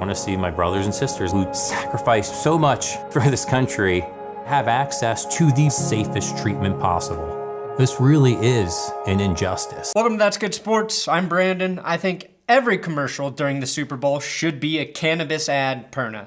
want to see my brothers and sisters who sacrificed so much for this country have access to the safest treatment possible. This really is an injustice. Welcome to That's Good Sports. I'm Brandon. I think every commercial during the Super Bowl should be a cannabis ad, Perna.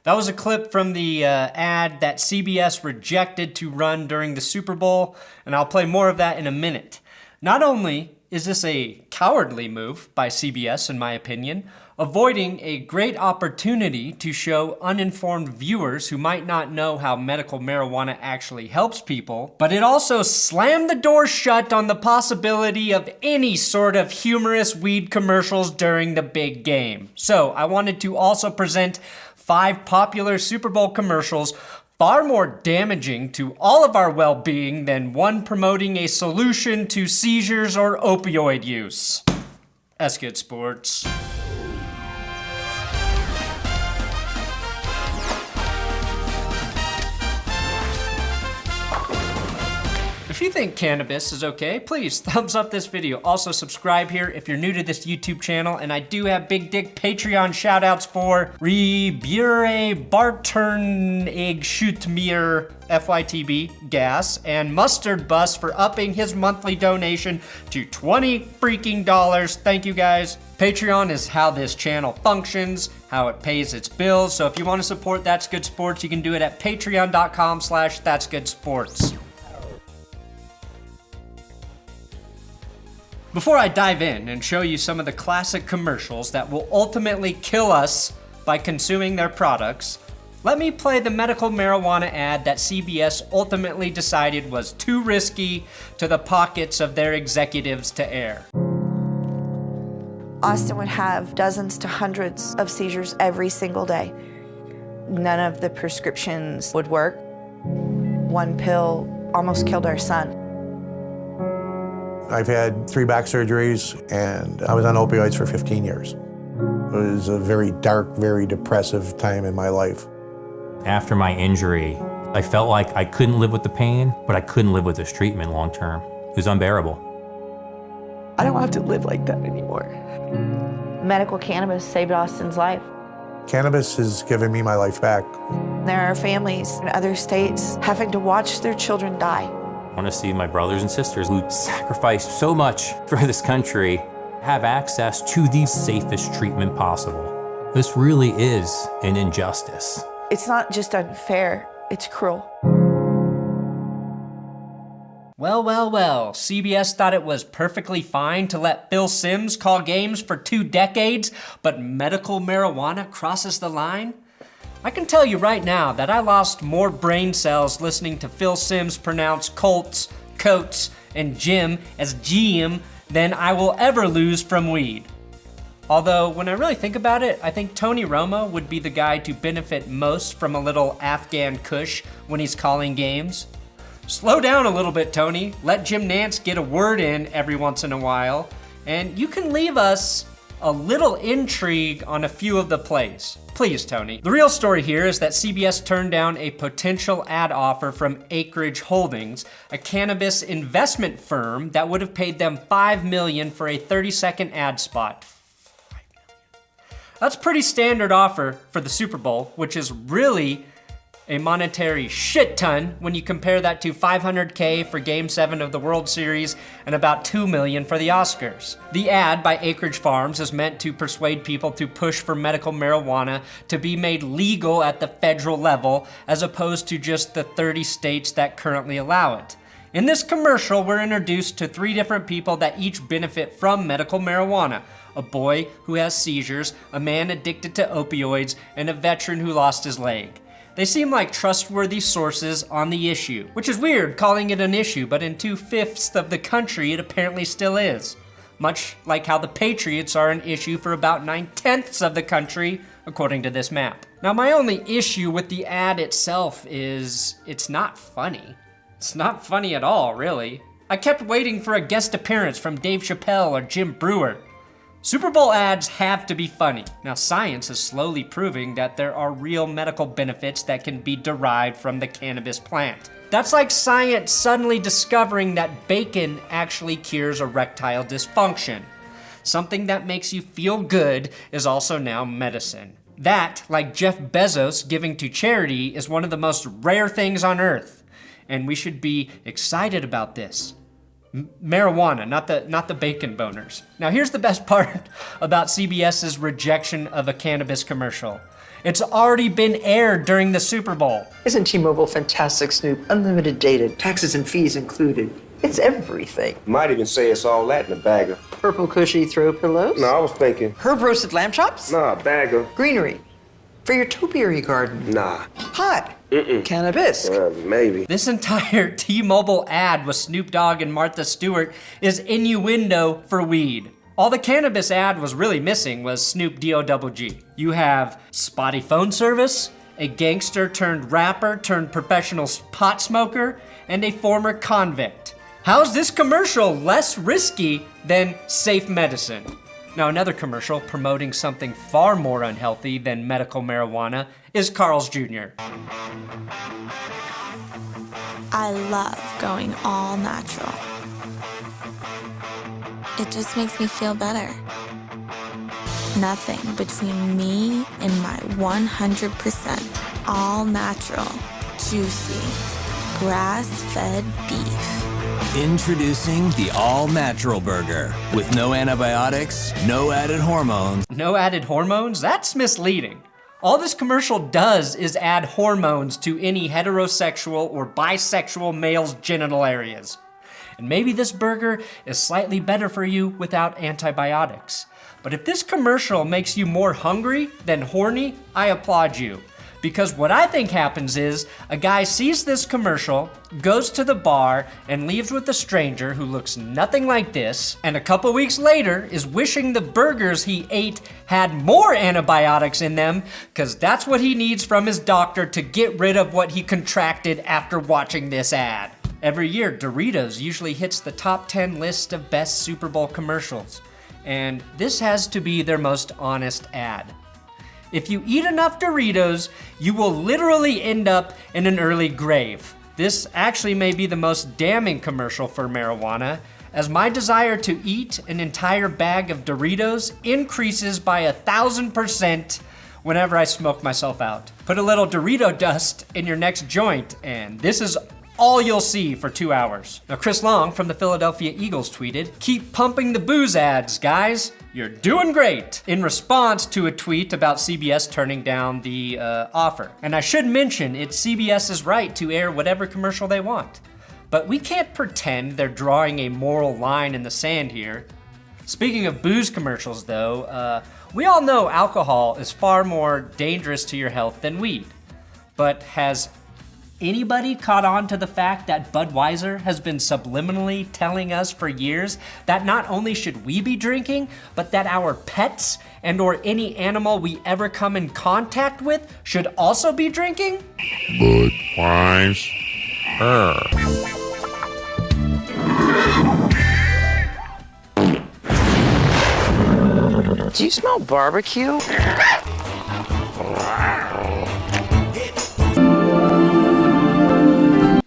That was a clip from the ad that CBS rejected to run during the Super Bowl, and I'll play more of that in a minute. Not only is this a cowardly move by CBS, in my opinion, avoiding a great opportunity to show uninformed viewers who might not know how medical marijuana actually helps people, but it also slammed the door shut on the possibility of any sort of humorous weed commercials during the big game. So I wanted to also present 5 popular Super Bowl commercials far more damaging to all of our well-being than one promoting a solution to seizures or opioid use. That's good sports. If you think cannabis is okay, please thumbs up this video. Also subscribe here if you're new to this YouTube channel, and I do have big dick Patreon shoutouts for Rebure Bartern Egg Shootmere FYTB Gas and Mustard Bus for upping his monthly donation to $20 freaking. Thank you guys. Patreon is how this channel functions, how it pays its bills. So if you want to support That's Good Sports, you can do it at patreon.com/that'sgoodsports. Before I dive in and show you some of the classic commercials that will ultimately kill us by consuming their products, let me play the medical marijuana ad that CBS ultimately decided was too risky to the pockets of their executives to air. Austin would have dozens to hundreds of seizures every single day. None of the prescriptions would work. One pill almost killed our son. I've had 3 back surgeries, and I was on opioids for 15 years. It was a very dark, very depressive time in my life. After my injury, I felt like I couldn't live with the pain, but I couldn't live with this treatment long term. It was unbearable. I don't have to live like that anymore. Medical cannabis saved Austin's life. Cannabis has given me my life back. There are families in other states having to watch their children die. I want to see my brothers and sisters who sacrificed so much for this country have access to the safest treatment possible. This really is an injustice. It's not just unfair, it's cruel. Well, CBS thought it was perfectly fine to let Phil Simms call games for 2 decades, but medical marijuana crosses the line? I can tell you right now that I lost more brain cells listening to Phil Simms pronounce Colts, Coats, and Jim as GM than I will ever lose from weed. Although, when I really think about it, I think Tony Romo would be the guy to benefit most from a little Afghan Kush when he's calling games. Slow down a little bit, Tony. Let Jim Nantz get a word in every once in a while, and you can leave us a little intrigue on a few of the plays. Please, Tony. The real story here is that CBS turned down a potential ad offer from Acreage Holdings, a cannabis investment firm that would have paid them $5 million for a 30-second ad spot. That's pretty standard offer for the Super Bowl, which is really a monetary shit ton when you compare that to $500K for Game 7 of the World Series and about $2 million for the Oscars. The ad by Acreage Farms is meant to persuade people to push for medical marijuana to be made legal at the federal level as opposed to just the 30 states that currently allow it. In this commercial, we're introduced to 3 different people that each benefit from medical marijuana. A boy who has seizures, a man addicted to opioids, and a veteran who lost his leg. They seem like trustworthy sources on the issue, which is weird calling it an issue, but in 2/5 of the country it apparently still is. Much like how the Patriots are an issue for about 9/10 of the country, according to this map. Now, my only issue with the ad itself is it's not funny. It's not funny at all, really. I kept waiting for a guest appearance from Dave Chappelle or Jim Brewer. Super Bowl ads have to be funny. Now, science is slowly proving that there are real medical benefits that can be derived from the cannabis plant. That's like science suddenly discovering that bacon actually cures erectile dysfunction. Something that makes you feel good is also now medicine. That, like Jeff Bezos giving to charity, is one of the most rare things on earth. And we should be excited about this. Marijuana, not the bacon boners. Now here's the best part about CBS's rejection of a cannabis commercial. It's already been aired during the Super Bowl. Isn't T-Mobile fantastic, Snoop? Unlimited data, taxes and fees included. It's everything. Might even say it's all that in a bagger. Purple cushy throw pillows? No, I was thinking. Herb roasted lamb chops? Nah, bagger. Greenery. For your topiary garden? Nah. Pot? Cannabis? Maybe. This entire T-Mobile ad with Snoop Dogg and Martha Stewart is innuendo for weed. All the cannabis ad was really missing was Snoop D-O-double-G. You have spotty phone service, a gangster turned rapper turned professional pot smoker, and a former convict. How's this commercial less risky than safe medicine? Now, another commercial promoting something far more unhealthy than medical marijuana is Carl's Jr. I love going all natural. It just makes me feel better. Nothing between me and my 100% all natural, juicy, grass-fed beef. Introducing the all-natural burger with no antibiotics, no added hormones. No added hormones? That's misleading. All this commercial does is add hormones to any heterosexual or bisexual male's genital areas. And maybe this burger is slightly better for you without antibiotics. But if this commercial makes you more hungry than horny, I applaud you. Because what I think happens is a guy sees this commercial, goes to the bar, and leaves with a stranger who looks nothing like this, and a couple weeks later is wishing the burgers he ate had more antibiotics in them, because that's what he needs from his doctor to get rid of what he contracted after watching this ad. Every year, Doritos usually hits the top 10 list of best Super Bowl commercials, and this has to be their most honest ad. If you eat enough Doritos, you will literally end up in an early grave. This actually may be the most damning commercial for marijuana, as my desire to eat an entire bag of Doritos increases by 1,000% whenever I smoke myself out. Put a little Dorito dust in your next joint, and this is all you'll see for 2 hours. Now, Chris Long from the Philadelphia Eagles tweeted, "Keep pumping the booze ads, guys. You're doing great," in response to a tweet about CBS turning down the offer. And I should mention, it's CBS's right to air whatever commercial they want. But we can't pretend they're drawing a moral line in the sand here. Speaking of booze commercials though, we all know alcohol is far more dangerous to your health than weed. But has anybody caught on to the fact that Budweiser has been subliminally telling us for years that not only should we be drinking, but that our pets and or any animal we ever come in contact with should also be drinking? Budweiser. Do you smell barbecue?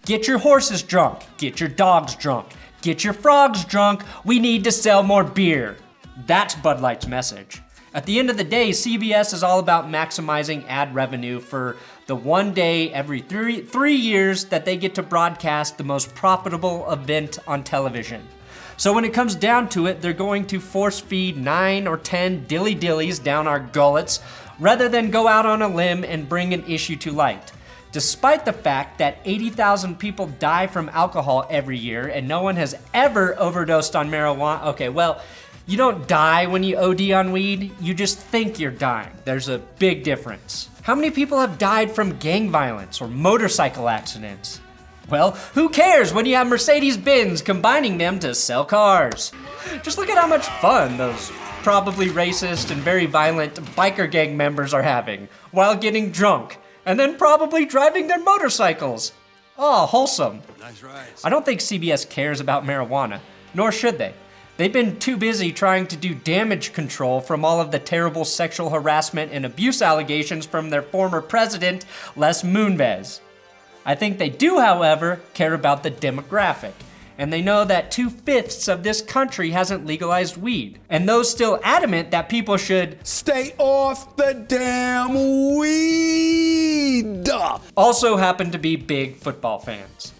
Get your horses drunk, get your dogs drunk, get your frogs drunk, we need to sell more beer. That's Bud Light's message. At the end of the day, CBS is all about maximizing ad revenue for the one day every three years that they get to broadcast the most profitable event on television. So when it comes down to it, they're going to force feed 9 or 10 dilly-dillies down our gullets rather than go out on a limb and bring an issue to light. Despite the fact that 80,000 people die from alcohol every year and no one has ever overdosed on marijuana. Okay, well, you don't die when you OD on weed, you just think you're dying. There's a big difference. How many people have died from gang violence or motorcycle accidents? Well, who cares when you have Mercedes-Benz combining them to sell cars? Just look at how much fun those probably racist and very violent biker gang members are having while getting drunk. And then probably driving their motorcycles. Oh, wholesome. Nice rides. I don't think CBS cares about marijuana, nor should they. They've been too busy trying to do damage control from all of the terrible sexual harassment and abuse allegations from their former president, Les Moonves. I think they do, however, care about the demographic. and they know that 2/5 of this country hasn't legalized weed. And those still adamant that people should Stay off the damn weed! also happen to be big football fans.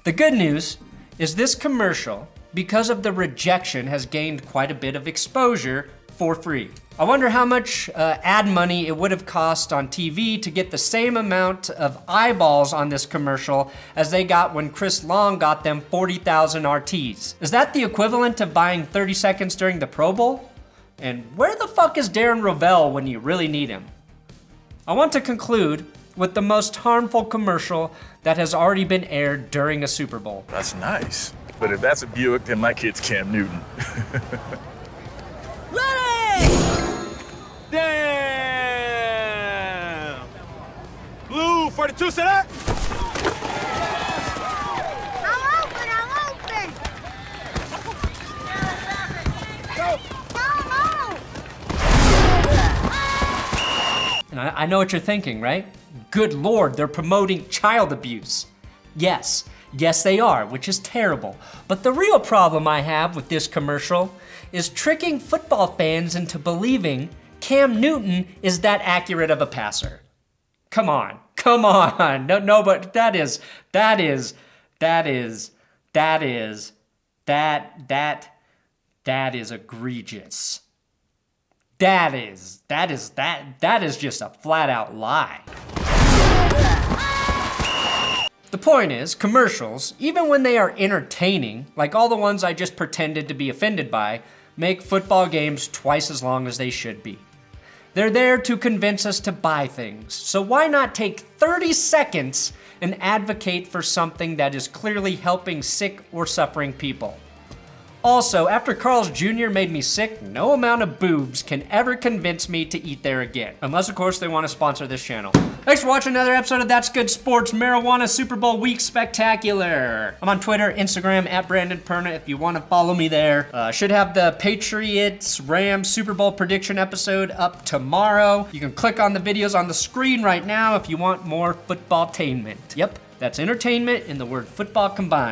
The good news is this commercial, because of the rejection, has gained quite a bit of exposure for free. I wonder how much ad money it would have cost on TV to get the same amount of eyeballs on this commercial as they got when Chris Long got them 40,000 RTs. Is that the equivalent of buying 30 seconds during the Pro Bowl? And where the fuck is Darren Rovell when you really need him? I want to conclude with the most harmful commercial that has already been aired during a Super Bowl. That's nice. But if that's a Buick, then my kid's Cam Newton. Damn! Blue 42 set up. I'm open. Go. And I know what you're thinking, right? Good Lord, they're promoting child abuse. Yes, they are, which is terrible. But the real problem I have with this commercial is tricking football fans into believing Cam Newton is that accurate of a passer. Come on. No, but that is egregious. That is just a flat out lie. The point is, commercials, even when they are entertaining, like all the ones I just pretended to be offended by, make football games twice as long as they should be. They're there to convince us to buy things, so why not take 30 seconds and advocate for something that is clearly helping sick or suffering people? Also, after Carl's Jr. made me sick, no amount of boobs can ever convince me to eat there again. Unless, of course, they want to sponsor this channel. Thanks for watching another episode of That's Good Sports Marijuana Super Bowl Week Spectacular. I'm on Twitter, Instagram, @BrandonPerna if you want to follow me there. Should have the Patriots Rams Super Bowl prediction episode up tomorrow. You can click on the videos on the screen right now if you want more football-tainment. Yep, that's entertainment and the word football combined.